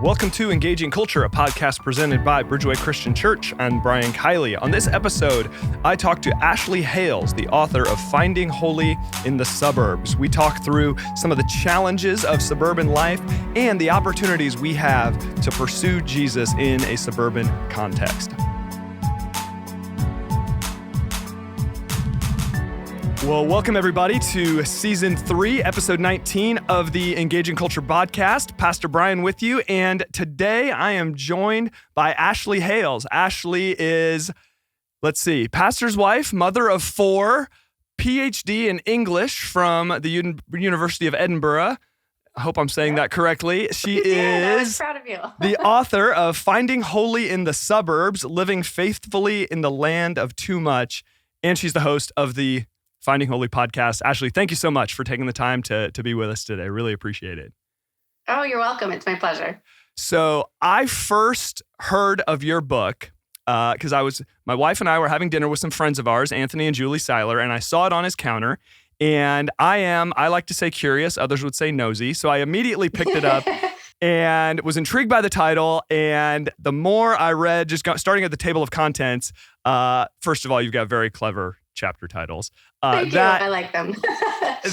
Welcome to Engaging Culture, a podcast presented by Bridgeway Christian Church. I'm Brian Kiley. On this episode, I talk to Ashley Hales, the author of Finding Holy in the Suburbs. We talk through some of the challenges of suburban life and the opportunities we have to pursue Jesus in a suburban context. Well, welcome everybody to Season 3, Episode 19 of the Engaging Culture podcast. Pastor Brian with you, and today I am joined by Ashley Hales. Ashley is, pastor's wife, mother of 4, PhD in English from the University of Edinburgh. I hope I'm saying that correctly. She is I was proud of you. the author of Finding Holy in the Suburbs, Living Faithfully in the Land of Too Much, and she's the host of the Finding Holy podcast. Ashley, thank you so much for taking the time to be with us today. Really appreciate it. Oh, you're welcome. It's my pleasure. So I first heard of your book because my wife and I were having dinner with some friends of ours, Anthony and Julie Seiler, and I saw it on his counter. And I like to say curious, others would say nosy. So I immediately picked it up and was intrigued by the title. And the more I read, starting at the table of contents, first of all, you've got very clever chapter titles. Thank you. I like them.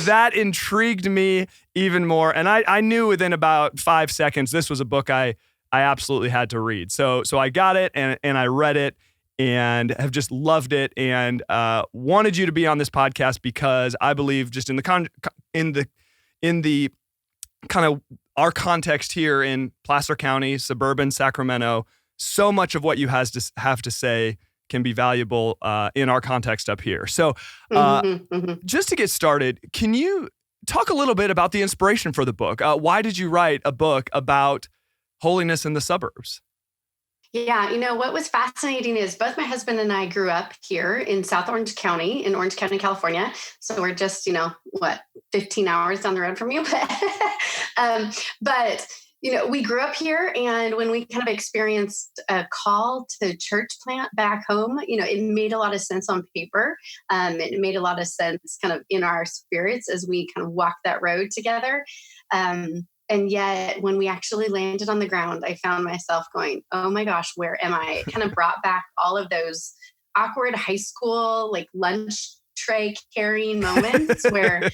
That intrigued me even more. And I knew within about 5 seconds, this was a book I absolutely had to read. So I got it and I read it and have just loved it and wanted you to be on this podcast because I believe just in the kind of our context here in Placer County, suburban Sacramento, so much of what you have to say can be valuable in our context up here. So just to get started, can you talk a little bit about the inspiration for the book? Why did you write a book about holiness in the suburbs? Yeah, what was fascinating is both my husband and I grew up here in South Orange County, in Orange County, California. So we're just, 15 hours down the road from you. But we grew up here, and when we kind of experienced a call to church plant back home, it made a lot of sense on paper. It made a lot of sense kind of in our spirits as we kind of walked that road together. And yet when we actually landed on the ground, I found myself going, oh my gosh, where am I? It kind of brought back all of those awkward high school, lunch tray carrying moments where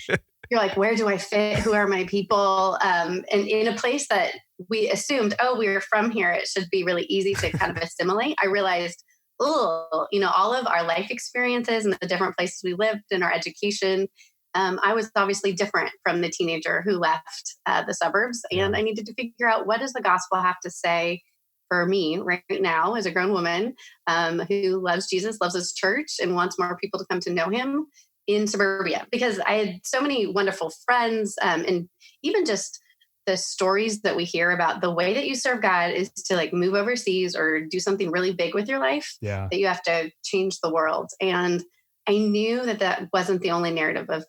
you're like, where do I fit? Who are my people? And in a place that we assumed, we were from here, it should be really easy to kind of assimilate. I realized, all of our life experiences and the different places we lived and our education, I was obviously different from the teenager who left the suburbs. And I needed to figure out, what does the gospel have to say for me right now as a grown woman who loves Jesus, loves his church, and wants more people to come to know him in suburbia, because I had so many wonderful friends and even just the stories that we hear about the way that you serve God is to move overseas or do something really big with your life, that you have to change the world. And I knew that wasn't the only narrative of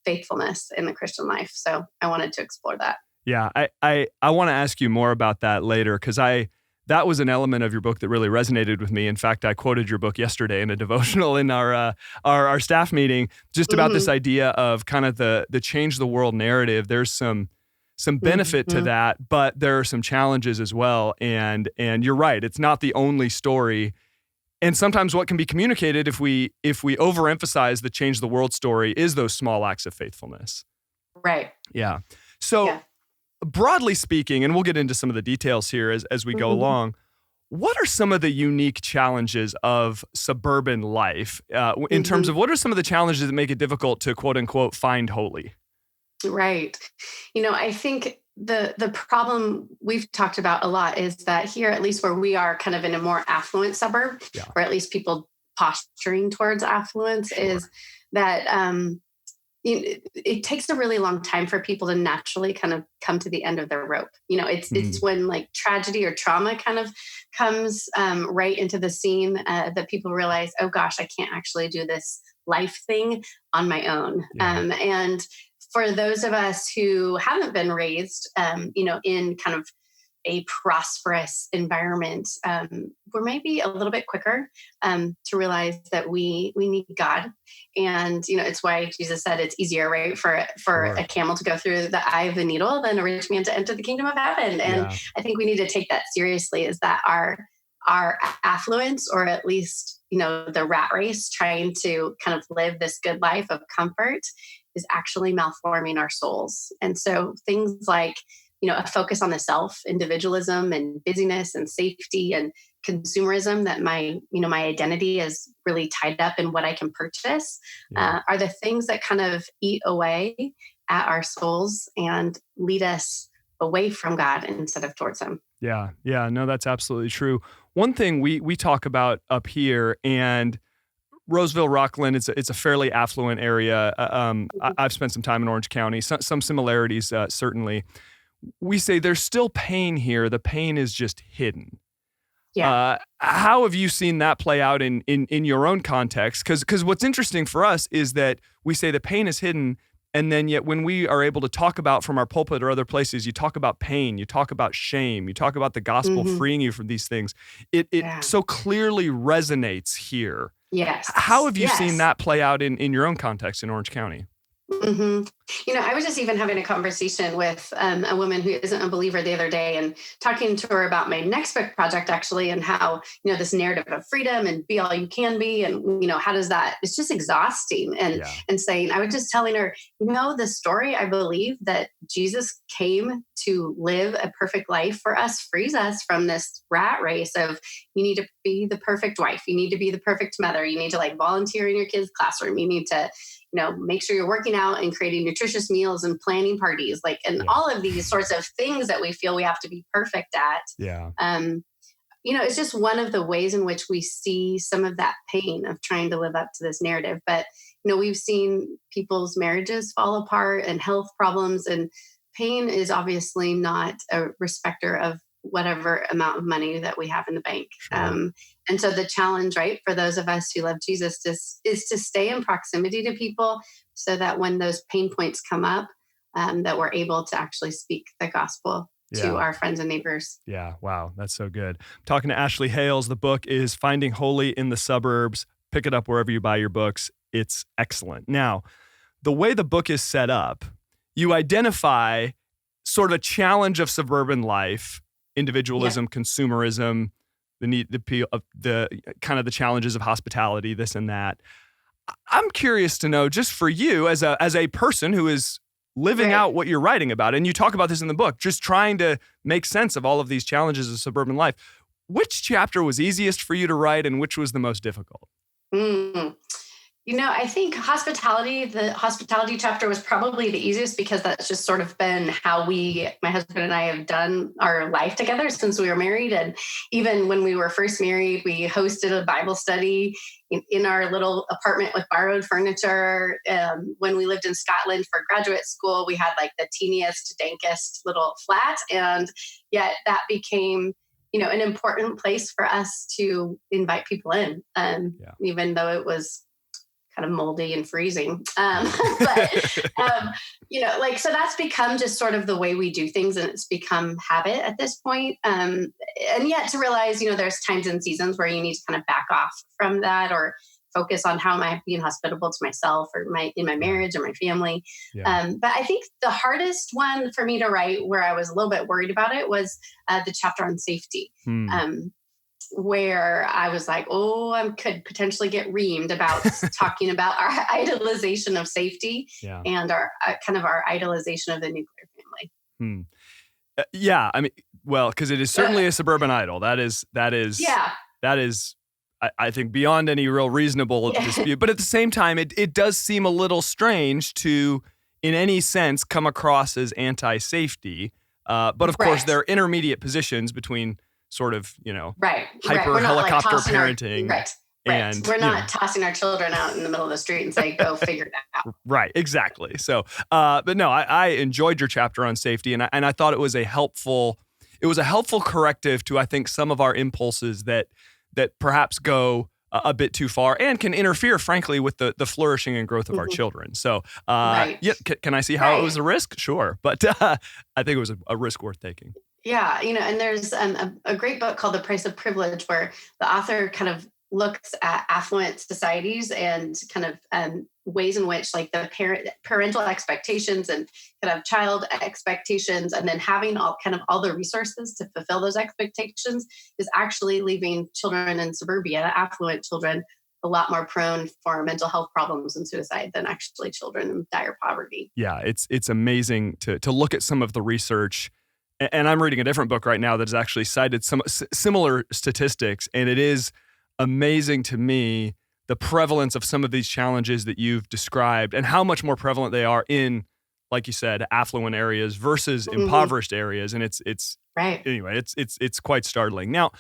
faithfulness in the Christian life. So I wanted to explore that. Yeah, I want to ask you more about that later because that was an element of your book that really resonated with me. In fact, I quoted your book yesterday in a devotional in our staff meeting, just about this idea of kind of the change the world narrative. There's some benefit to that, but there are some challenges as well. And you're right, it's not the only story. And sometimes what can be communicated if we overemphasize the change the world story is those small acts of faithfulness. Right. Yeah. So broadly speaking, and we'll get into some of the details here as we go along, what are some of the unique challenges of suburban life in terms of what are some of the challenges that make it difficult to quote unquote find holy? Right. I think the problem we've talked about a lot is that here, at least where we are kind of in a more affluent suburb, or at least people posturing towards affluence, is that it takes a really long time for people to naturally kind of come to the end of their rope. It's when tragedy or trauma kind of comes right into the scene that people realize, oh gosh, I can't actually do this life thing on my own. And for those of us who haven't been raised, in kind of a prosperous environment, we're maybe a little bit quicker to realize that we need God. And, it's why Jesus said it's easier, right, for Sure. a camel to go through the eye of the needle than a rich man to enter the kingdom of heaven. And Yeah. I think we need to take that seriously, is that our affluence, or at least, the rat race, trying to kind of live this good life of comfort, is actually malforming our souls. And so things like, a focus on the self, individualism and busyness and safety and consumerism, that my identity is really tied up in what I can purchase, are the things that kind of eat away at our souls and lead us away from God instead of towards Him. Yeah. No, that's absolutely true. One thing we talk about up here, and Roseville, Rockland, it's a fairly affluent area. I've spent some time in Orange County. Some similarities, certainly. We say there's still pain here. The pain is just hidden. Yeah. How have you seen that play out in your own context? Because what's interesting for us is that we say the pain is hidden, and then yet when we are able to talk about from our pulpit or other places, you talk about pain, you talk about shame, you talk about the gospel freeing you from these things. It so clearly resonates here. Yes. How have you seen that play out in your own context in Orange County? Mm-hmm. I was just even having a conversation with a woman who isn't a believer the other day, and talking to her about my next book project, actually, and how, this narrative of freedom and be all you can be. And, how does that, it's just exhausting. And saying, I was just telling her, the story, I believe that Jesus came to live a perfect life for us, frees us from this rat race of, you need to be the perfect wife. You need to be the perfect mother. You need to volunteer in your kids' classroom. You need to, make sure you're working out and creating nutritious meals and planning parties, all of these sorts of things that we feel we have to be perfect at. Yeah. It's just one of the ways in which we see some of that pain of trying to live up to this narrative. But, we've seen people's marriages fall apart and health problems, and pain is obviously not a respecter of whatever amount of money that we have in the bank. Sure. And so the challenge, right, for those of us who love Jesus is to stay in proximity to people, so that when those pain points come up, that we're able to actually speak the gospel to our friends and neighbors. Yeah. Wow. That's so good. I'm talking to Ashley Hales. The book is Finding Holy in the Suburbs. Pick it up wherever you buy your books. It's excellent. Now, the way the book is set up, you identify sort of a challenge of suburban life, individualism, consumerism, the kind of the challenges of hospitality, this and that. I'm curious to know, just for you as a person who is living out what you're writing about, and you talk about this in the book, just trying to make sense of all of these challenges of suburban life. Which chapter was easiest for you to write, and which was the most difficult? I think the hospitality chapter was probably the easiest, because that's just sort of been how my husband and I have done our life together since we were married. And even when we were first married, we hosted a Bible study in our little apartment with borrowed furniture. When we lived in Scotland for graduate school, we had the teeniest, dankest little flat. And yet that became an important place for us to invite people in, even though it was kind of moldy and freezing. So that's become just sort of the way we do things, and it's become habit at this point. And yet to realize, there's times and seasons where you need to kind of back off from that, or focus on how am I being hospitable to myself or in my marriage or my family. But I think the hardest one for me to write, where I was a little bit worried about it, was the chapter on safety. Where I was like, I could potentially get reamed about talking about our idolization of safety and our kind of our idolization of the nuclear family. Yeah, I mean, well, because it is certainly a suburban idol. That is, I think, beyond any real reasonable dispute. But at the same time, it does seem a little strange to, in any sense, come across as anti-safety. But of course, there are intermediate positions between sort of, hyper helicopter parenting. And we're not tossing our children out in the middle of the street and saying, go figure it out. Right, exactly. So, but no, I enjoyed your chapter on safety, and I thought it was a helpful corrective to, I think, some of our impulses that perhaps go a bit too far and can interfere, frankly, with the flourishing and growth of our children. So, can I see how it was a risk? Sure. But I think it was a risk worth taking. Yeah, and there's a great book called The Price of Privilege, where the author kind of looks at affluent societies and kind of ways in which like the parental expectations and kind of child expectations, and then having all the resources to fulfill those expectations is actually leaving children in suburbia, affluent children, a lot more prone for mental health problems and suicide than actually children in dire poverty. Yeah, it's amazing to look at some of the research. And I'm reading a different book right now that has actually cited some similar statistics, and it is amazing to me the prevalence of some of these challenges that you've described and how much more prevalent they are in, like you said, affluent areas versus impoverished areas. And it's right. Anyway, it's quite startling. Now,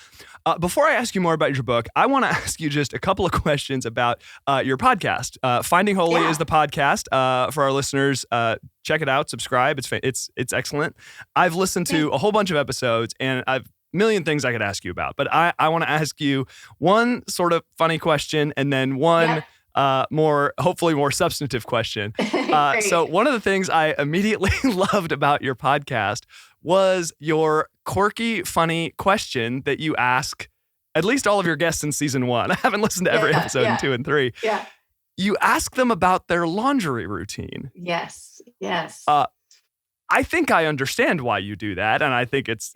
before I ask you more about your book, I want to ask you just a couple of questions about your podcast. Finding Holy is the podcast for our listeners. Check it out, subscribe. It's excellent. I've listened to a whole bunch of episodes, and I've million things I could ask you about, but I want to ask you one sort of funny question and then one hopefully more substantive question. So one of the things I immediately loved about your podcast was your quirky, funny question that you ask at least all of your guests in season 1. I haven't listened to every episode in 2 and 3. Yeah. You ask them about their laundry routine. Yes. I think I understand why you do that, and I think it's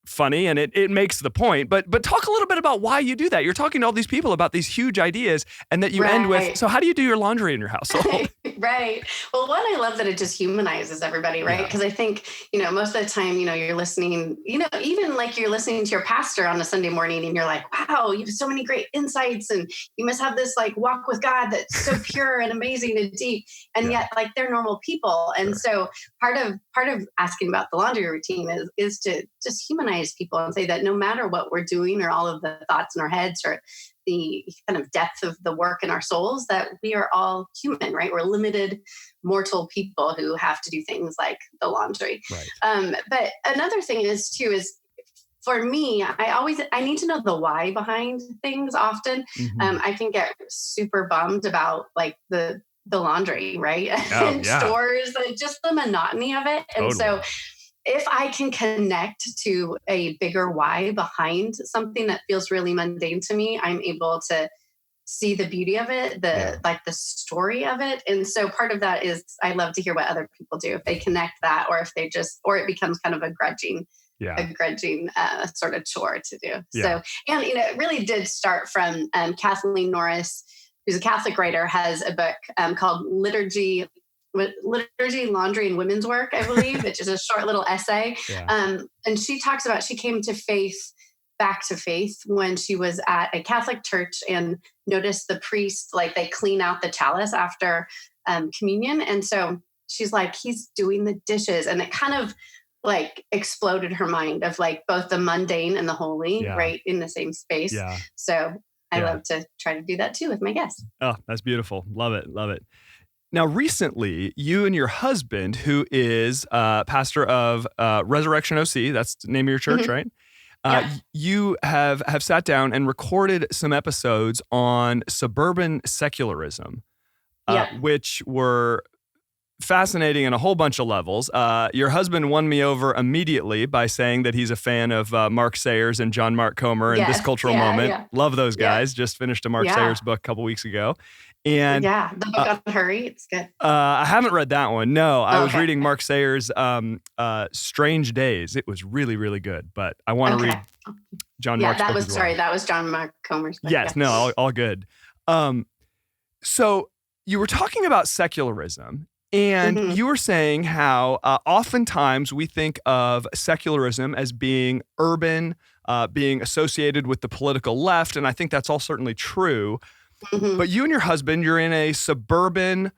funny and it makes the point. But talk a little bit about why you do that. You're talking to all these people about these huge ideas, and that you end with, so how do you do your laundry in your household? Right. Well, one, I love that it just humanizes everybody, right? Because I think, most of the time, you're listening, even like you're listening to your pastor on a Sunday morning and you're like, wow, you have so many great insights and you must have this like walk with God that's so pure and amazing and deep. And yet like they're normal people. And so part of asking about the laundry routine is to just humanize people and say that no matter what we're doing or all of the thoughts in our heads or the kind of depth of the work in our souls, that we are all human, right? We're limited mortal people who have to do things like the laundry. Right. But another thing is for me, I need to know the why behind things often. I can get super bummed about like the laundry, right? And stores, just the monotony of it. Totally. And so if I can connect to a bigger why behind something that feels really mundane to me, I'm able to see the beauty of it, the story of it. And so part of that is I love to hear what other people do, if they connect that, or if they or it becomes kind of a grudging sort of chore to do. So, and it really did start from Kathleen Norris, who's a Catholic writer, has a book called Liturgy, Laundry, and Women's Work, I believe, which is a short little essay. And she talks about, she came back to faith when she was at a Catholic church and noticed the priest, like they clean out the chalice after communion. And so she's like, he's doing the dishes. And it kind of like exploded her mind of like both the mundane and the holy, right, in the same space. So I love to try to do that too with my guests. Oh, that's beautiful. Love it. Now, recently, you and your husband, who is pastor of Resurrection OC, that's the name of your church, right? You have sat down and recorded some episodes on suburban secularism, which were fascinating in a whole bunch of levels. Your husband won me over immediately by saying that he's a fan of Mark Sayers and John Mark Comer and This Cultural Moment. Love those guys. Just finished a Mark Sayers book a couple weeks ago. And the book on Hurry, it's good. I haven't read that one. No, I was reading Mark Sayers' Strange Days. It was really, really good. But I want to read John Mark's book as well. That was John Mark Comer's book. Yes, no, all good. So you were talking about secularism, and you were saying how oftentimes we think of secularism as being urban, being associated with the political left, and I think that's all certainly true. But you and your husband, you're in a suburban,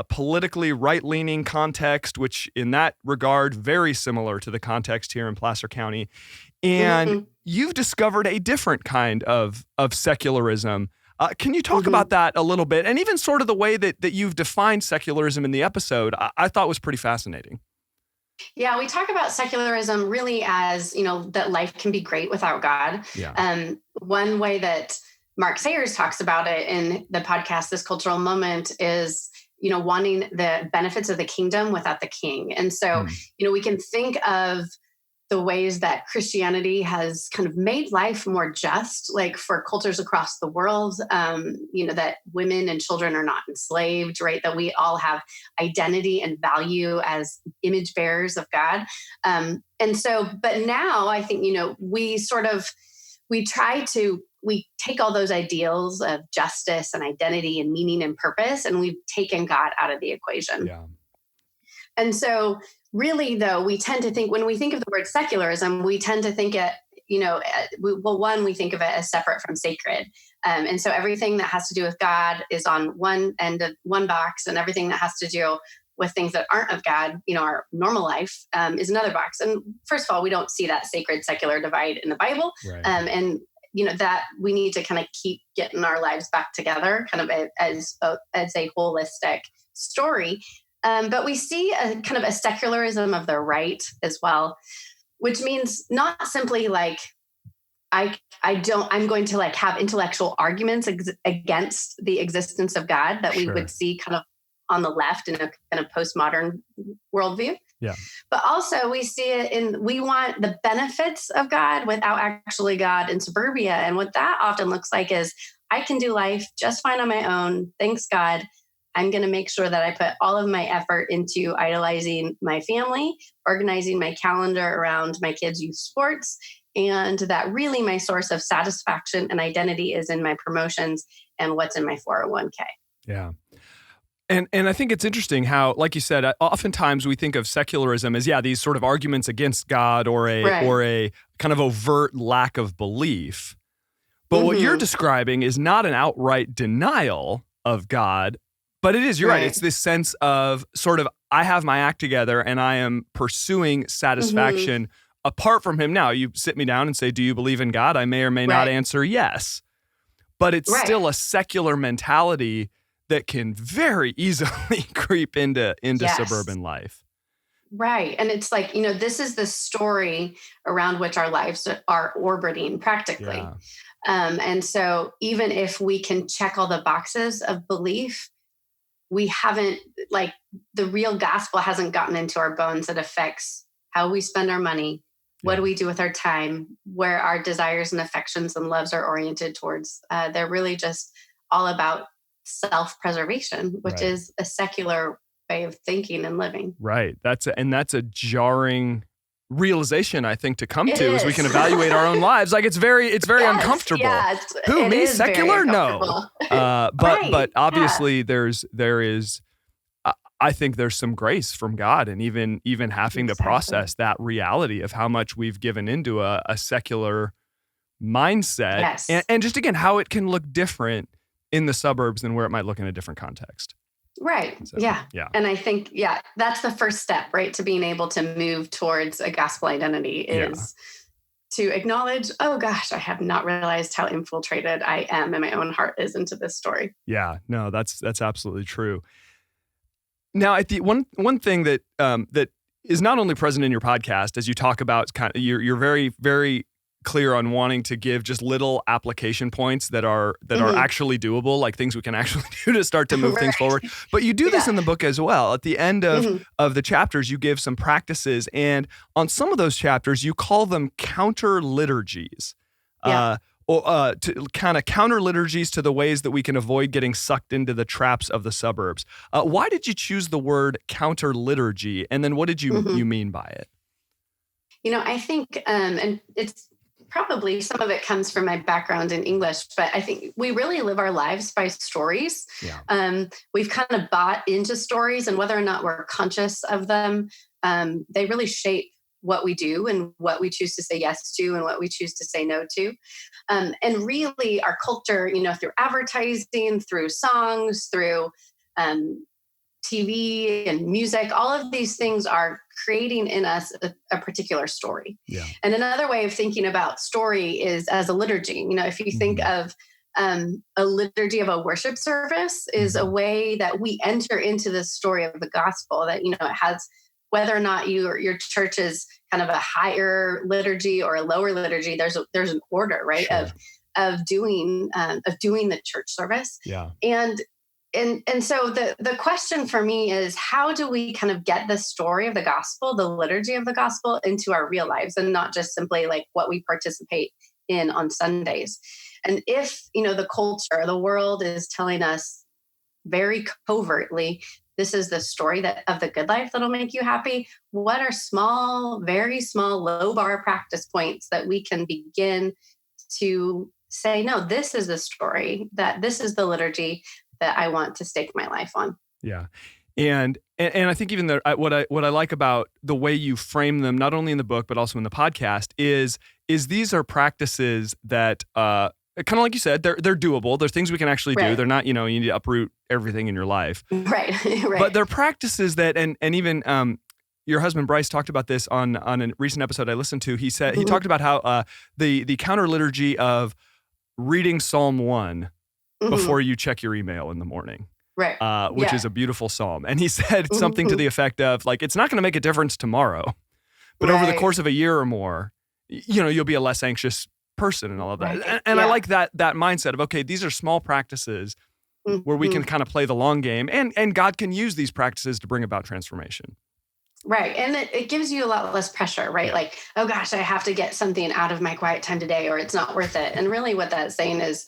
politically right-leaning context, which in that regard, very similar to the context here in Placer County. And you've discovered a different kind of secularism. Can you talk about that a little bit? And even sort of the way that you've defined secularism in the episode, I thought was pretty fascinating. Yeah, we talk about secularism really as, that life can be great without God. One way that Mark Sayers talks about it in the podcast, This Cultural Moment, is, wanting the benefits of the kingdom without the king. And so, we can think of the ways that Christianity has kind of made life more just, like for cultures across the world, that women and children are not enslaved, right? That we all have identity and value as image bearers of God. But now I think, we take all those ideals of justice and identity and meaning and purpose, and we've taken God out of the equation. Yeah. And so really, though, we tend to think, when we think of the word secularism, we tend to think it, we think of it as separate from sacred. And so everything that has to do with God is on one end of one box, and everything that has to do with things that aren't of God, our normal life, is another box. And first of all, we don't see that sacred secular divide in the Bible. Right. That we need to kind of keep getting our lives back together, kind of as a holistic story. But we see a kind of a secularism of the right as well, which means not simply like I'm going to like have intellectual arguments against the existence of God that we would see kind of on the left in a kind of postmodern worldview. Yeah. But also we see it we want the benefits of God without actually God in suburbia. And what that often looks like is I can do life just fine on my own. Thanks, God. I'm going to make sure that I put all of my effort into idolizing my family, organizing my calendar around my kids' youth sports, and that really my source of satisfaction and identity is in my promotions and what's in my 401k. Yeah. And I think it's interesting how, like you said, oftentimes we think of secularism as, these sort of arguments against God or a kind of overt lack of belief. But what you're describing is not an outright denial of God, but it is, you're right. It's this sense of sort of, I have my act together and I am pursuing satisfaction apart from him. Now, you sit me down and say, do you believe in God? I may or may not answer yes. But it's still a secular mentality that can very easily creep into suburban life. Right. And it's like, this is the story around which our lives are orbiting practically. Yeah. And so even if we can check all the boxes of belief, we haven't, like, the real gospel hasn't gotten into our bones that affects how we spend our money. What do we do with our time? Where our desires and affections and loves are oriented towards. They're really just all about self-preservation, which is a secular way of thinking and living. Right. That's a jarring realization, I think, to come to as we can evaluate our own lives. Like it's very uncomfortable. Yeah, Who, me, secular? No. But obviously there is I think there's some grace from God, and even having to process that reality of how much we've given into a secular mindset. Yes. And just again, how it can look different in the suburbs than where it might look in a different context. Right. So, yeah. And I think, that's the first step, right? To being able to move towards a gospel identity is to acknowledge, oh gosh, I have not realized how infiltrated I am and my own heart is into this story. Yeah, no, that's absolutely true. Now, at the one thing that that is not only present in your podcast, as you talk about, kind of, you're very, very clear on wanting to give just little application points that are actually doable, like things we can actually do to start to move things forward. But you do this in the book as well. At the end of the chapters, you give some practices, and on some of those chapters, you call them counter liturgies. To kind of counter liturgies to the ways that we can avoid getting sucked into the traps of the suburbs. Why did you choose the word counter liturgy? And then what did you mean by it? I think, and it's probably some of it comes from my background in English, but I think we really live our lives by stories. Yeah. We've kind of bought into stories, and whether or not we're conscious of them, they really shape what we do and what we choose to say yes to and what we choose to say no to. And really our culture, through advertising, through songs, through TV and music, all of these things are creating in us a particular story. Yeah. And another way of thinking about story is as a liturgy. If you think of a liturgy of a worship service is a way that we enter into the story of the gospel that, it has, whether or not your church is kind of a higher liturgy or a lower liturgy, there's an order, right? Sure. of doing the church service. Yeah. And and so the question for me is, how do we kind of get the story of the gospel, the liturgy of the gospel, into our real lives, and not just simply like what we participate in on Sundays? And if, the culture, the world is telling us very covertly, this is the story of the good life that'll make you happy, what are small, very small, low bar practice points that we can begin to say, no, this is the story, that this is the liturgy that I want to stake my life on. Yeah. And I think even what I like about the way you frame them, not only in the book, but also in the podcast, is these are practices that, kind of like you said, they're doable. They're things we can actually do. They're not, you need to uproot everything in your life. Right. Right. But they're practices that, and even, your husband Bryce talked about this on a recent episode I listened to. He said, he talked about how, the counter liturgy of reading Psalm 1 before you check your email in the morning. Right. Which is a beautiful psalm. And he said something to the effect of, like, it's not going to make a difference tomorrow, but over the course of a year or more, you'll be a less anxious person and all of that. Right. And I like that mindset of, okay, these are small practices where we can kind of play the long game, and God can use these practices to bring about transformation. Right. And it gives you a lot less pressure, right? Like, oh gosh, I have to get something out of my quiet time today, or it's not worth it. And really what that's saying is,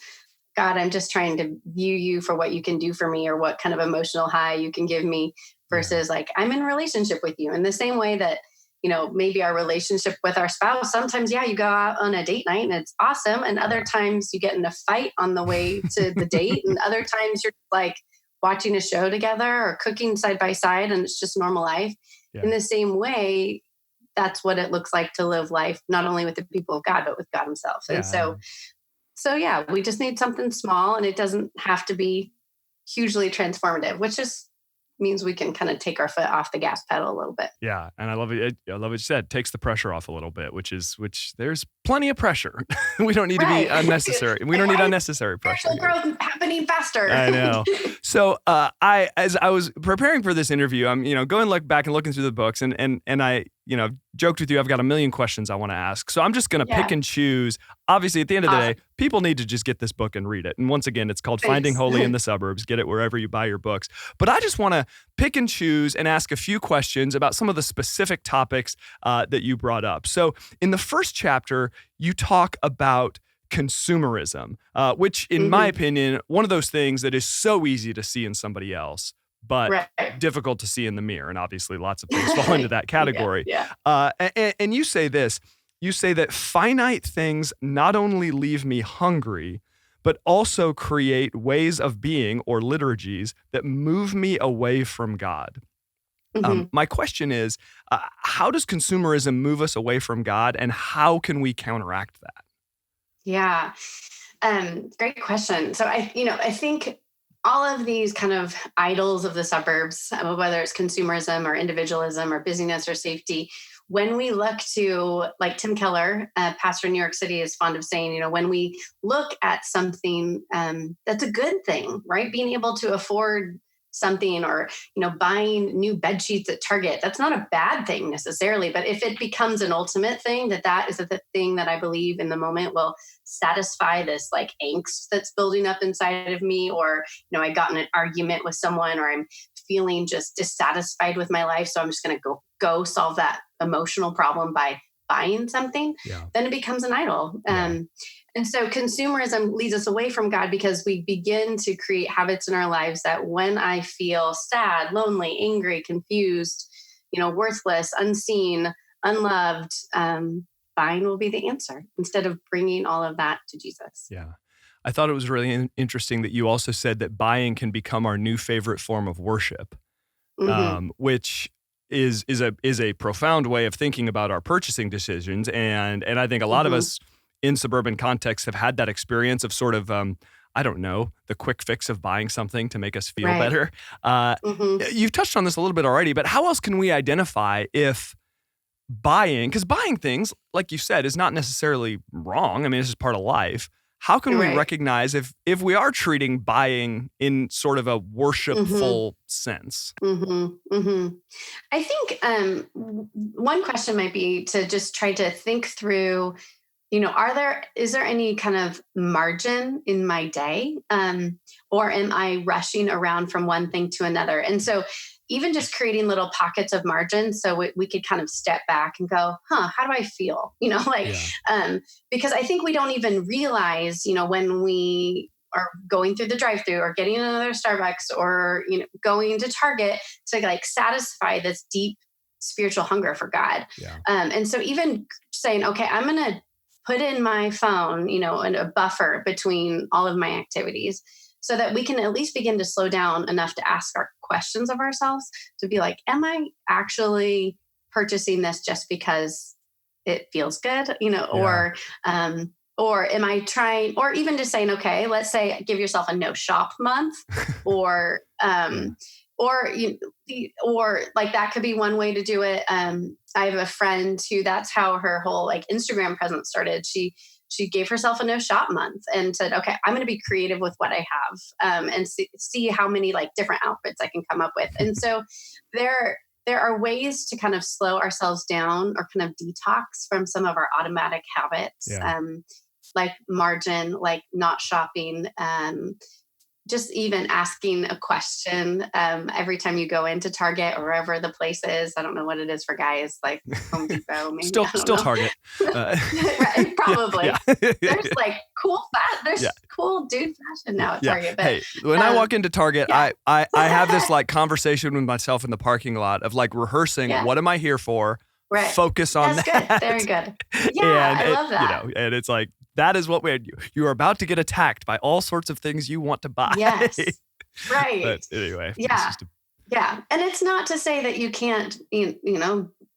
God, I'm just trying to view you for what you can do for me, or what kind of emotional high you can give me, versus like, I'm in a relationship with you in the same way that, maybe our relationship with our spouse, sometimes, you go out on a date night and it's awesome. And other times you get in a fight on the way to the date. And other times you're like watching a show together or cooking side by side, and it's just normal life. Yeah. In the same way, that's what it looks like to live life, not only with the people of God, but with God himself. And so we just need something small, and it doesn't have to be hugely transformative, which just means we can kind of take our foot off the gas pedal a little bit. Yeah. And I love it. I love what you said. Takes the pressure off a little bit, which there's plenty of pressure. We don't need to be unnecessary. We don't need unnecessary pressure. Growth happening faster. I know. So as I was preparing for this interview, I'm, going back and looking through the books, and I, joked with you, I've got a million questions I want to ask. So I'm just going to pick and choose. Obviously, at the end of the day, people need to just get this book and read it. And once again, it's called Finding Holy in the Suburbs. Get it wherever you buy your books. But I just want to pick and choose and ask a few questions about some of the specific topics that you brought up. So in the first chapter, you talk about consumerism, which in my opinion, one of those things that is so easy to see in somebody else, but difficult to see in the mirror. And obviously lots of things fall into that category. And you say this, you say that finite things not only leave me hungry, but also create ways of being, or liturgies, that move me away from God. My question is, how does consumerism move us away from God, and how can we counteract that? Yeah. Great question. So I think all of these kind of idols of the suburbs, whether it's consumerism or individualism or busyness or safety, when we look to, like Tim Keller, pastor in New York City, is fond of saying, when we look at something that's a good thing, right? Being able to afford something, or, buying new bed sheets at Target, that's not a bad thing necessarily. But if it becomes an ultimate thing, that is the thing that I believe in the moment will satisfy this like angst that's building up inside of me, or, I got in an argument with someone, or I'm feeling just dissatisfied with my life, so I'm just going to go solve that emotional problem by buying something, then it becomes an idol. And so consumerism leads us away from God, because we begin to create habits in our lives that when I feel sad, lonely, angry, confused, worthless, unseen, unloved, buying will be the answer, instead of bringing all of that to Jesus. Yeah. I thought it was really interesting that you also said that buying can become our new favorite form of worship, which is a profound way of thinking about our purchasing decisions. And I think a lot of us in suburban contexts have had that experience of sort of, I don't know, the quick fix of buying something to make us feel better. You've touched on this a little bit already, but how else can we identify if because buying things, like you said, is not necessarily wrong. I mean, it's just part of life. How can we recognize if we are treating buying in sort of a worshipful sense? I think one question might be to just try to think through is there any kind of margin in my day? Or am I rushing around from one thing to another? And so even just creating little pockets of margin so we could kind of step back and go, how do I feel? Because I think we don't even realize, when we are going through the drive-through or getting another Starbucks or, going to Target to like satisfy this deep spiritual hunger for God. Yeah. And so even saying, okay, I'm going to put in my phone, and a buffer between all of my activities so that we can at least begin to slow down enough to ask our questions of ourselves to be like, am I actually purchasing this just because it feels good, or am I trying, or even just saying, okay, let's say give yourself a no shop month or like that could be one way to do it. I have a friend who that's how her whole like Instagram presence started. She gave herself a no shop month and said, okay, I'm going to be creative with what I have and see how many like different outfits I can come up with. And so there are ways to kind of slow ourselves down or kind of detox from some of our automatic habits, like margin, like not shopping, just even asking a question every time you go into Target or wherever the place is. I don't know what it is for guys, like Home Depot, maybe. Still Target. Right, probably. There's like there's cool dude fashion now at Target. But, hey, when I walk into Target, I have this like conversation with myself in the parking lot of like rehearsing, what am I here for? Right. Focus on That's that. Good. Very good. Yeah, I love that. And it's like, that is what you are about to get attacked by all sorts of things you want to buy. Yes. Right. But anyway. Yeah. Yeah. And it's not to say that you can't,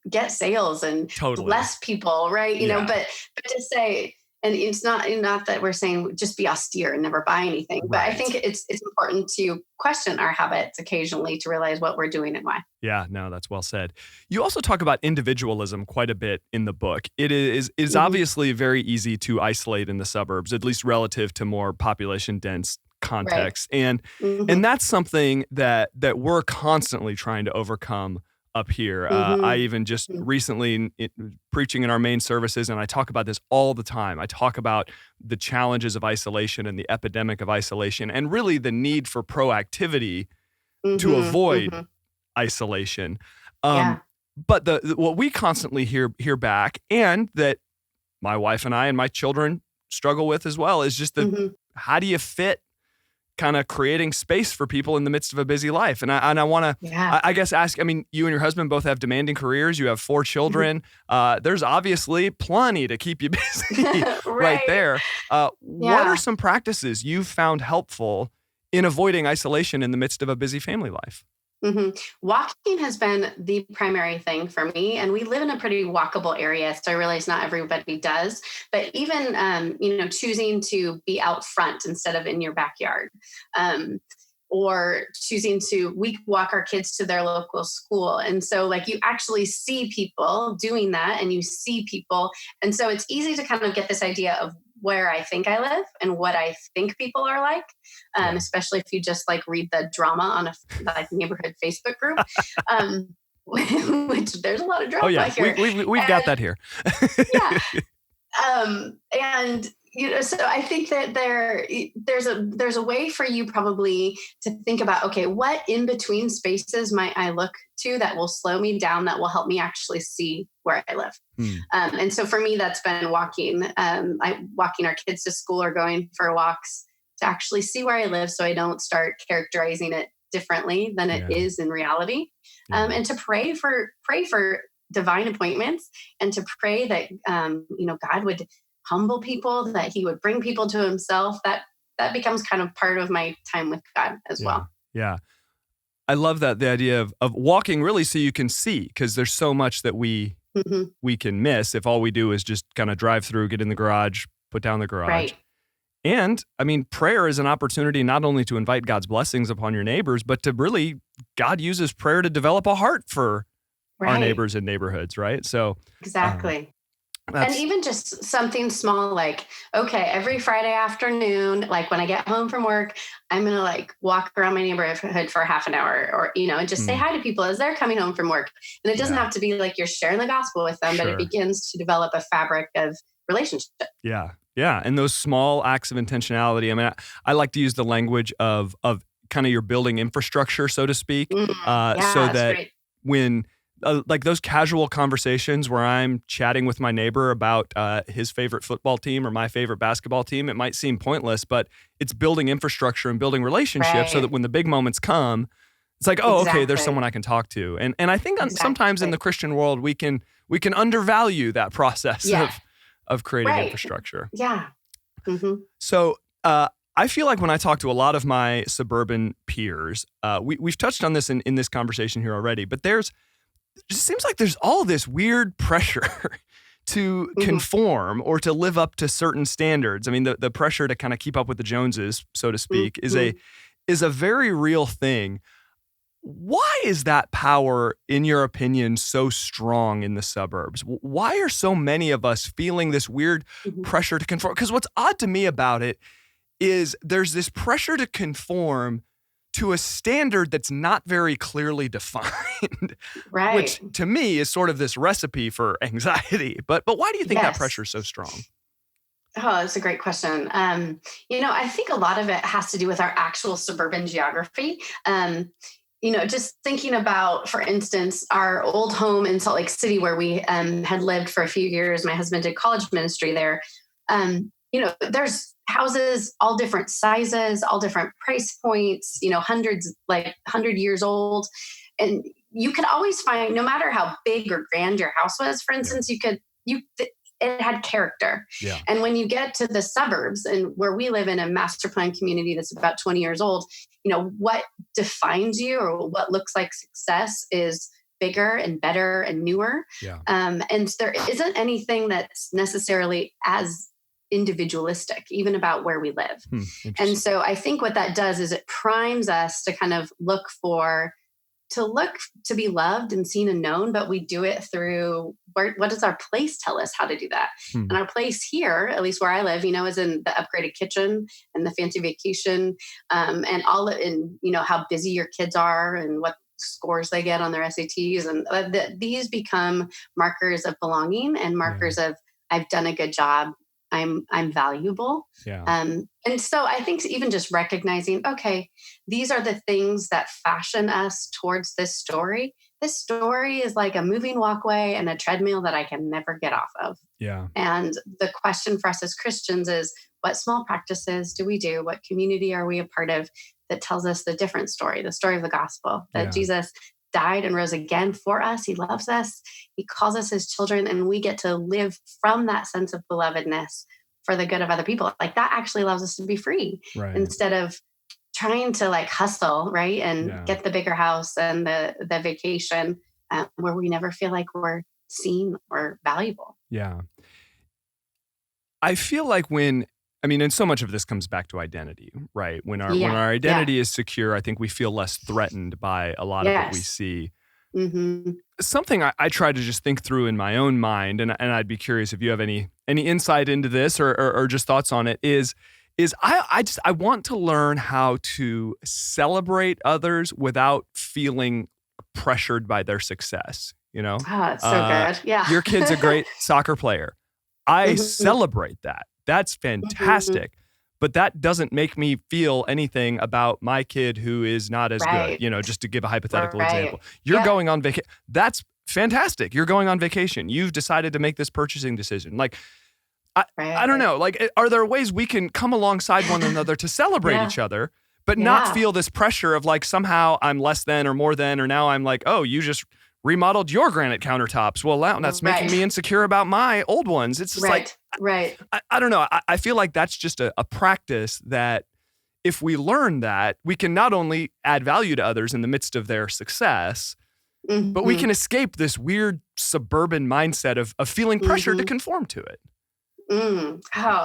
get sales and less people, right? But to say, and it's not that we're saying just be austere and never buy anything, but I think it's important to question our habits occasionally to realize what we're doing and why. Yeah, no, that's well said. You also talk about individualism quite a bit in the book. It is obviously very easy to isolate in the suburbs, at least relative to more population dense contexts. Right. And that's something that we're constantly trying to overcome up here. I even just recently preaching in our main services, and I talk about this all the time. I talk about the challenges of isolation and the epidemic of isolation and really the need for proactivity to avoid isolation. But what we constantly hear back, and that my wife and I and my children struggle with as well, is just how do you fit kind of creating space for people in the midst of a busy life. And I want to, I guess, ask, I mean, you and your husband both have demanding careers. You have 4 children. There's obviously plenty to keep you busy right there. What are some practices you've found helpful in avoiding isolation in the midst of a busy family life? Walking has been the primary thing for me. And we live in a pretty walkable area. So I realize not everybody does, but even, choosing to be out front instead of in your backyard, or choosing to walk our kids to their local school. And so like you actually see people doing that and you see people. And so it's easy to kind of get this idea of where I think I live and what I think people are like, especially if you just like read the drama on a neighborhood Facebook group, which there's a lot of drama here. We've got that here. And so I think that there's a way for you probably to think about, okay, what in between spaces might I look to that will slow me down, that will help me actually see where I live. And so for me, that's been walking. Walking our kids to school or going for walks to actually see where I live, so I don't start characterizing it differently than it is in reality. And to pray for divine appointments, and to pray that God would humble people, that he would bring people to himself. That becomes kind of part of my time with God as well. Yeah. I love that, the idea of walking really so you can see, because there's so much that we can miss if all we do is just kind of drive through, get in the garage, put down the garage. Right. And I mean, prayer is an opportunity not only to invite God's blessings upon your neighbors, but to really, God uses prayer to develop a heart for our neighbors and neighborhoods, right? So exactly. And even just something small like, okay, every Friday afternoon, like when I get home from work, I'm going to like walk around my neighborhood for half an hour or, and just say hi to people as they're coming home from work. And it doesn't have to be like you're sharing the gospel with them, but it begins to develop a fabric of relationship. Yeah. Yeah. And those small acts of intentionality. I mean, I like to use the language of kind of your building infrastructure, so to speak, Yeah, so that's that great. when like those casual conversations where I'm chatting with my neighbor about his favorite football team or my favorite basketball team, it might seem pointless, but it's building infrastructure and building relationships so that when the big moments come, it's like, oh, okay, there's someone I can talk to. And I think sometimes in the Christian world, we can undervalue that process of creating infrastructure. Yeah. Mm-hmm. So I feel like when I talk to a lot of my suburban peers, we've touched on this in this conversation here already, but it just seems like there's all this weird pressure to conform or to live up to certain standards. I mean, the pressure to kind of keep up with the Joneses, so to speak, is a very real thing. Why is that power, in your opinion, so strong in the suburbs? Why are so many of us feeling this weird pressure to conform? Because what's odd to me about it is there's this pressure to conform to a standard that's not very clearly defined, which to me is sort of this recipe for anxiety. But why do you think that pressure is so strong? Oh, that's a great question. I think a lot of it has to do with our actual suburban geography. Just thinking about, for instance, our old home in Salt Lake City, where we had lived for a few years. My husband did college ministry there. There's houses, all different sizes, all different price points, hundreds, like 100 years old. And you could always find, no matter how big or grand your house was, for instance, it had character. Yeah. And when you get to the suburbs, and where we live in a master plan community that's about 20 years old, what defines you or what looks like success is bigger and better and newer. Yeah. And there isn't anything that's necessarily as individualistic, even about where we live. And so I think what that does is it primes us to kind of look to be loved and seen and known, but we do it through what does our place tell us how to do that? And our place here, at least where I live, is in the upgraded kitchen and the fancy vacation, and how busy your kids are and what scores they get on their SATs. And these become markers of belonging and markers of, I've done a good job. I'm valuable. Yeah. And so I think even just recognizing, okay, these are the things that fashion us towards this story. This story is like a moving walkway and a treadmill that I can never get off of. Yeah. And the question for us as Christians is, what small practices do we do? What community are we a part of that tells us the different story, the story of the gospel, that Jesus died and rose again for us. He loves us. He calls us his children, and we get to live from that sense of belovedness for the good of other people. Like, that actually allows us to be free instead of trying to hustle, right? And get the bigger house and the vacation where we never feel like we're seen or valuable. Yeah. I feel like and so much of this comes back to identity, right? When our identity is secure, I think we feel less threatened by a lot of what we see. Mm-hmm. Something I try to just think through in my own mind, and I'd be curious if you have any insight into this or just thoughts on it, is I want to learn how to celebrate others without feeling pressured by their success. Oh, it's so good. Yeah. Your kid's a great soccer player. I celebrate that. That's fantastic. But that doesn't make me feel anything about my kid who is not as good, just to give a hypothetical example. You're going on vacation. That's fantastic. You're going on vacation. You've decided to make this purchasing decision. I don't know. Are there ways we can come alongside one another to celebrate each other, but not feel this pressure of somehow I'm less than or more than, or now I'm you just remodeled your granite countertops. Well, that's making me insecure about my old ones. It's just I don't know. I feel like that's just a practice that if we learn that, we can not only add value to others in the midst of their success, but we can escape this weird suburban mindset of feeling pressure to conform to it. Oh,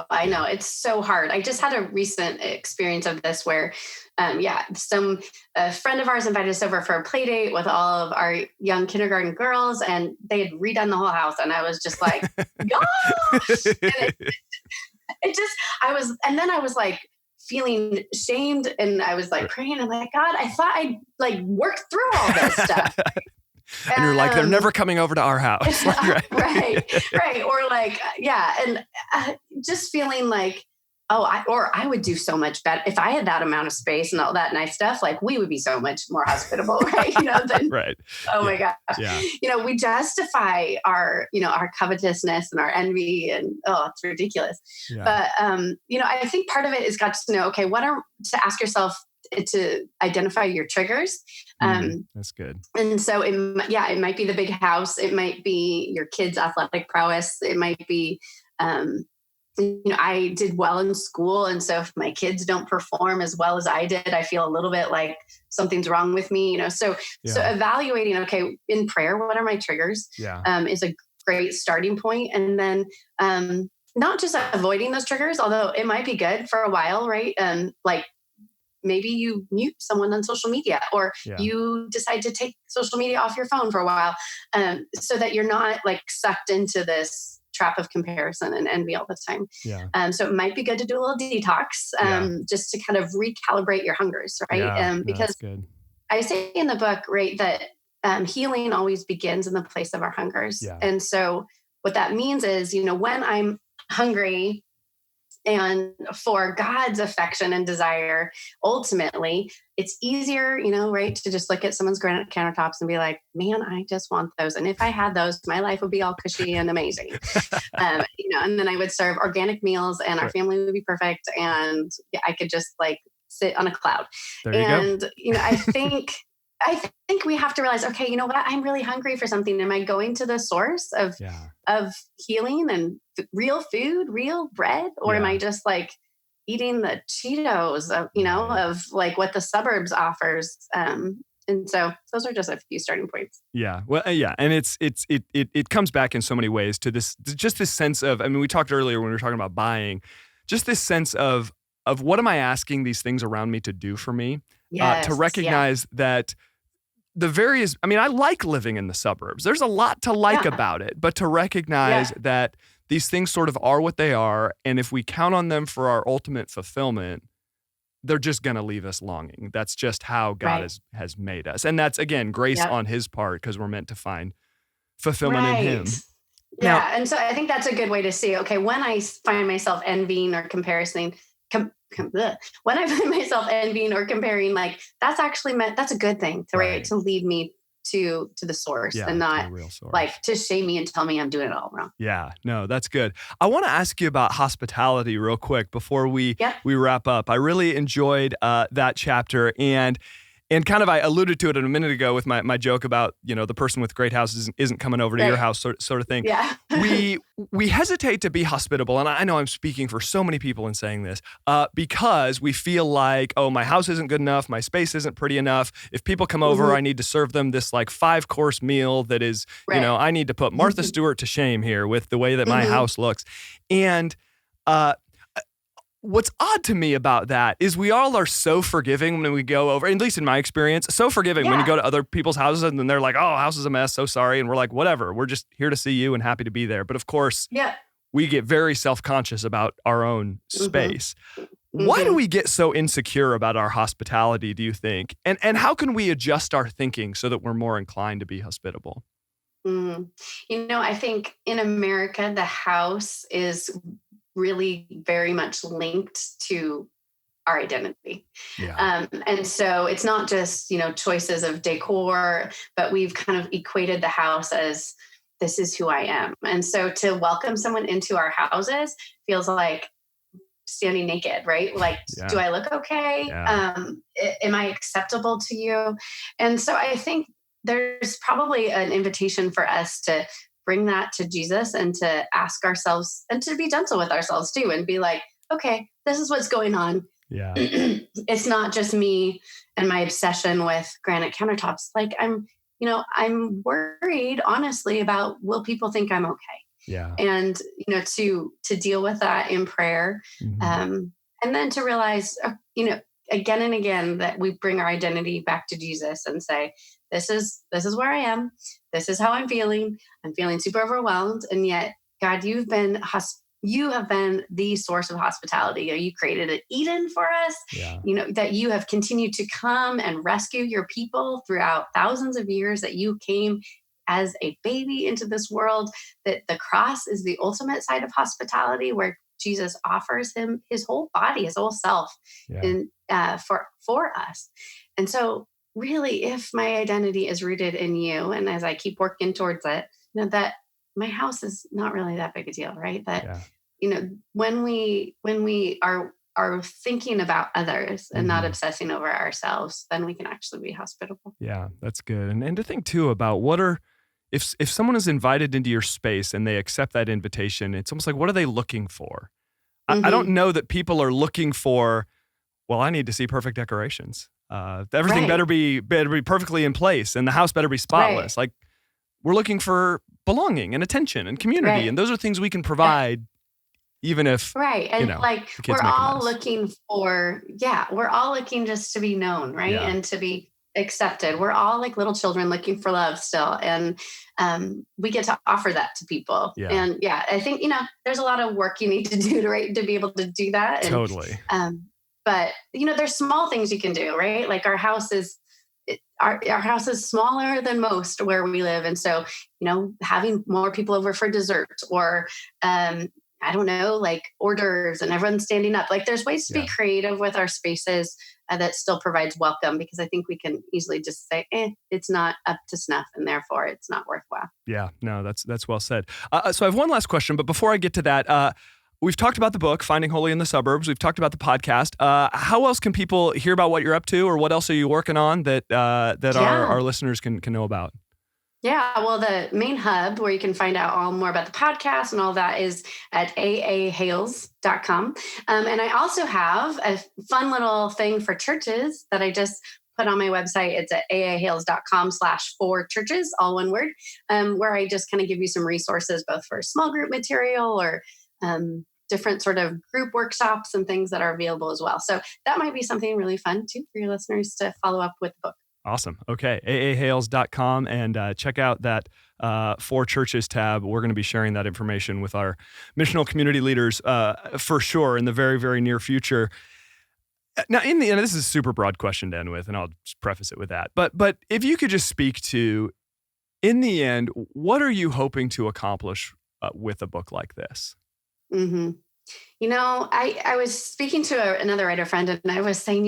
I know. It's so hard. I just had a recent experience of this where, a friend of ours invited us over for a play date with all of our young kindergarten girls, and they had redone the whole house. And I was just like, gosh! And then I was feeling shamed, and I was praying. I'm like, God, I thought I'd worked through all this stuff. And you're like, they're never coming over to our house. Like, right. Or like, yeah. And just feeling like, I would do so much better if I had that amount of space and all that nice stuff. Like we would be so much more hospitable, right? Than, right. Oh my gosh. Yeah. We justify our covetousness and our envy, and it's ridiculous. Yeah. But I think part of it is got to know, okay, to ask yourself to identify your triggers. That's good. And so it might be the big house. It might be your kids' athletic prowess. It might be, I did well in school. And so if my kids don't perform as well as I did, I feel a little bit like something's wrong with me, So evaluating, okay, in prayer, what are my triggers? Is a great starting point. And then, not just avoiding those triggers, although it might be good for a while, right? Like maybe you mute someone on social media, or you decide to take social media off your phone for a while, so that you're not like sucked into this trap of comparison and envy all the time. So it might be good to do a little detox, just to kind of recalibrate your hungers, right? Because I say in the book, right, that healing always begins in the place of our hungers. And so what that means is, when I'm hungry and for God's affection and desire, ultimately, it's easier, right, to just look at someone's granite countertops and be like, man, I just want those. And if I had those, my life would be all cushy and amazing. And then I would serve organic meals and our family would be perfect. And I could just like sit on a cloud. There you go. I think we have to realize, okay, you know what? I'm really hungry for something. Am I going to the source of healing and real food, real bread? Or am I just like eating the Cheetos of like what the Suburbs offers? And so those are just a few starting points. Yeah. Well, yeah. And it comes back in so many ways to this sense of, we talked earlier when we were talking about buying, just this sense of what am I asking these things around me to do for me? To recognize that the various, I like living in the suburbs. There's a lot to like about it, but to recognize that these things sort of are what they are. And if we count on them for our ultimate fulfillment, they're just going to leave us longing. That's just how God has made us. And that's, again, grace on his part, because we're meant to find fulfillment in him. Yeah. Now, and so I think that's a good way to see, okay, when I find myself envying or when I find myself envying or comparing, like that's actually that's a good thing to lead me to the source and not like to shame me and tell me I'm doing it all wrong. Yeah, no, that's good. I want to ask you about hospitality real quick before we wrap up. I really enjoyed that chapter, and kind of I alluded to it a minute ago with my joke about, the person with great houses isn't coming over to your house sort of thing. Yeah. we hesitate to be hospitable, and I know I'm speaking for so many people in saying this, because we feel like, oh, my house isn't good enough, my space isn't pretty enough. If people come over, I need to serve them this like 5-course meal that is, I need to put Martha Stewart to shame here with the way that my house looks. And what's odd to me about that is we all are so forgiving when we go over, at least in my experience, so forgiving when you go to other people's houses and then they're like, oh, house is a mess, so sorry. And we're like, whatever, we're just here to see you and happy to be there. But of course, we get very self-conscious about our own space. Why do we get so insecure about our hospitality, do you think? And how can we adjust our thinking so that we're more inclined to be hospitable? I think in America, the house is really very much linked to our identity. And so it's not just, choices of decor, but we've kind of equated the house as this is who I am. And so to welcome someone into our houses feels like standing naked, right? Like, do I look okay? Am I acceptable to you? And so I think there's probably an invitation for us to bring that to Jesus and to ask ourselves and to be gentle with ourselves too, and be like, okay, this is what's going on. It's not just me and my obsession with granite countertops. Like I'm worried honestly about, will people think I'm okay? And, to deal with that in prayer. And then to realize, again and again, that we bring our identity back to Jesus and say, this is where I am. This is how I'm feeling. I'm feeling super overwhelmed. And yet, God, you've been you have been the source of hospitality. You created an Eden for us, Yeah. That you have continued to come and rescue your people throughout thousands of years, that you came as a baby into this world, that the cross is the ultimate side of hospitality, where Jesus offers him his whole body, his whole self, Yeah. in for us. And so really, if my identity is rooted in you, and as I keep working towards it, that my house is not really that big a deal, right? That Yeah. when we are thinking about others and not Mhm. obsessing over ourselves, then we can actually be hospitable. Yeah, that's good. And to think too about if someone is invited into your space and they accept that invitation, it's almost like, what are they looking for? I don't Mm-hmm. know that people are looking for, well, I need to see perfect decorations. Everything Right. better be perfectly in place, and the house better be spotless. Right. Like, we're looking for belonging and attention and community, and Right. those are things we can Yeah. provide, even if Right. And like the kids make a mess. we're all looking just to be known, right? Yeah, And to be accepted. We're all like little children looking for love still. And we get to offer that to people. yeah, And yeah, I think, there's a lot of work you need to do to be able to do that. And totally. but there's small things you can do, right? Like our house is our house is smaller than most where we live. And so, having more people over for dessert, or I don't know, like orders and everyone standing up. Like there's ways to Yeah. be creative with our spaces that still provides welcome, because I think we can easily just say, it's not up to snuff, and therefore it's not worthwhile. Yeah, no, that's well said. So I have one last question, but before I get to that, we've talked about the book, Finding Holy in the Suburbs. We've talked about the podcast. How else can people hear about what you're up to, or what else are you working on that our listeners can know about? Yeah, well, the main hub where you can find out all more about the podcast and all that is at aahales.com. And I also have a fun little thing for churches that I just put on my website. It's at aahales.com/4churches, all one word, where I just kind of give you some resources, both for small group material or different sort of group workshops and things that are available as well. So that might be something really fun too for your listeners to follow up with the book. Awesome. Okay. aahales.com, and check out that 4 Churches tab. We're going to be sharing that information with our missional community leaders for sure in the very, very near future. Now, in the end, this is a super broad question to end with, and I'll just preface it with that. But if you could just speak to, in the end, what are you hoping to accomplish with a book like this? Mm-hmm. I was speaking to another writer friend, and I was saying,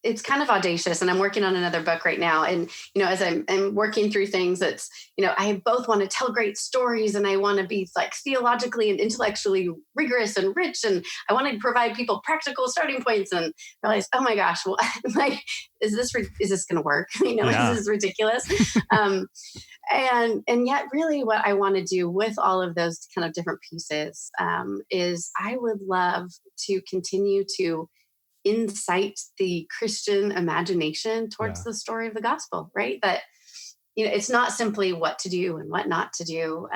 it's kind of audacious, and I'm working on another book right now. And, as I'm working through things, it's, I both want to tell great stories, and I want to be like theologically and intellectually rigorous and rich. And I want to provide people practical starting points, and realize, oh my gosh, well, like, is this going to work? Yeah. This is ridiculous. And yet really what I want to do with all of those kind of different pieces is I would love to continue to incite the Christian imagination towards the story of the gospel, right? That, it's not simply what to do and what not to do.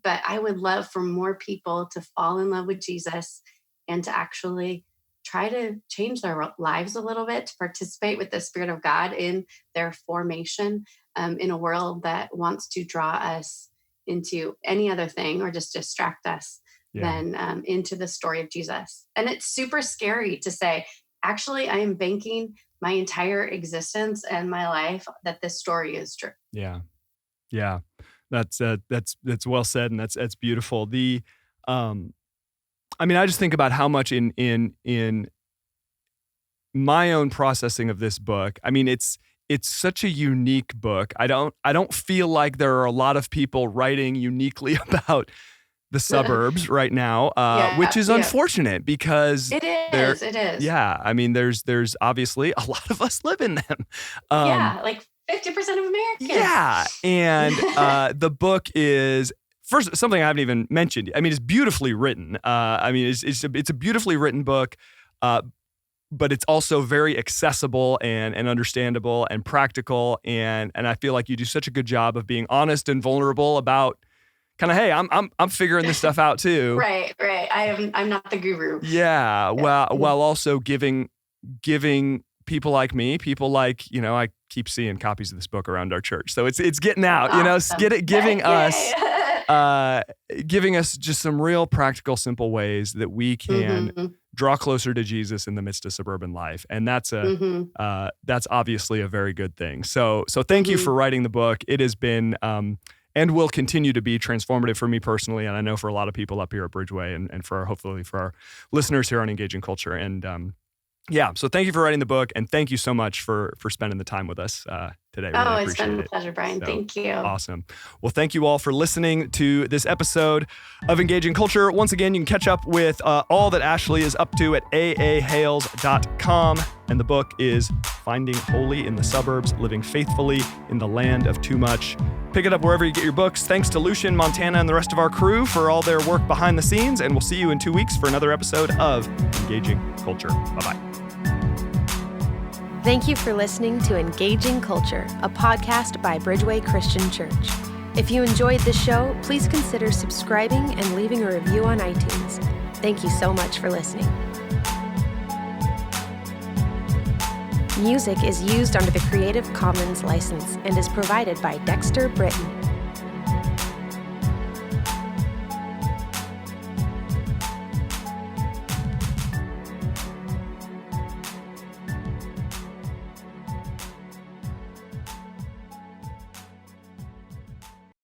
But I would love for more people to fall in love with Jesus and to actually try to change their lives a little bit, to participate with the Spirit of God in their formation in a world that wants to draw us into any other thing or just distract us than into the story of Jesus. And it's super scary to say, actually, I am banking my entire existence and my life that this story is true. Yeah. Yeah. That's well said, and that's beautiful. I just think about how much in my own processing of this book. It's such a unique book. I don't feel like there are a lot of people writing uniquely about the suburbs right now, which is unfortunate because it is. Yeah, there's obviously a lot of us live in them. Like 50% of Americans. Yeah, and the book is first something I haven't even mentioned. It's beautifully written. It's a beautifully written book. But it's also very accessible and understandable and practical, and I feel like you do such a good job of being honest and vulnerable about kind of, hey, I'm figuring this stuff out too. Right. I'm not the guru. Yeah. While also giving people like me, I keep seeing copies of this book around our church, so it's getting out. Awesome. Giving us giving us just some real practical, simple ways that we can draw closer to Jesus in the midst of suburban life. And that's that's obviously a very good thing. So thank you for writing the book. It has been, and will continue to be transformative for me personally. And I know for a lot of people up here at Bridgeway and hopefully for our listeners here on Engaging Culture. And so thank you for writing the book, and thank you so much for spending the time with us today. Really it's been a pleasure, Brian. So, thank you. Awesome. Well, thank you all for listening to this episode of Engaging Culture. Once again, you can catch up with all that Ashley is up to at aahales.com, and the book is Finding Holy in the Suburbs, Living Faithfully in the Land of Too Much. Pick it up wherever you get your books. Thanks to Lucian, Montana, and the rest of our crew for all their work behind the scenes, and we'll see you in 2 weeks for another episode of Engaging Culture. Bye-bye. Thank you for listening to Engaging Culture, a podcast by Bridgeway Christian Church. If you enjoyed this show, please consider subscribing and leaving a review on iTunes. Thank you so much for listening. Music is used under the Creative Commons license and is provided by Dexter Britton.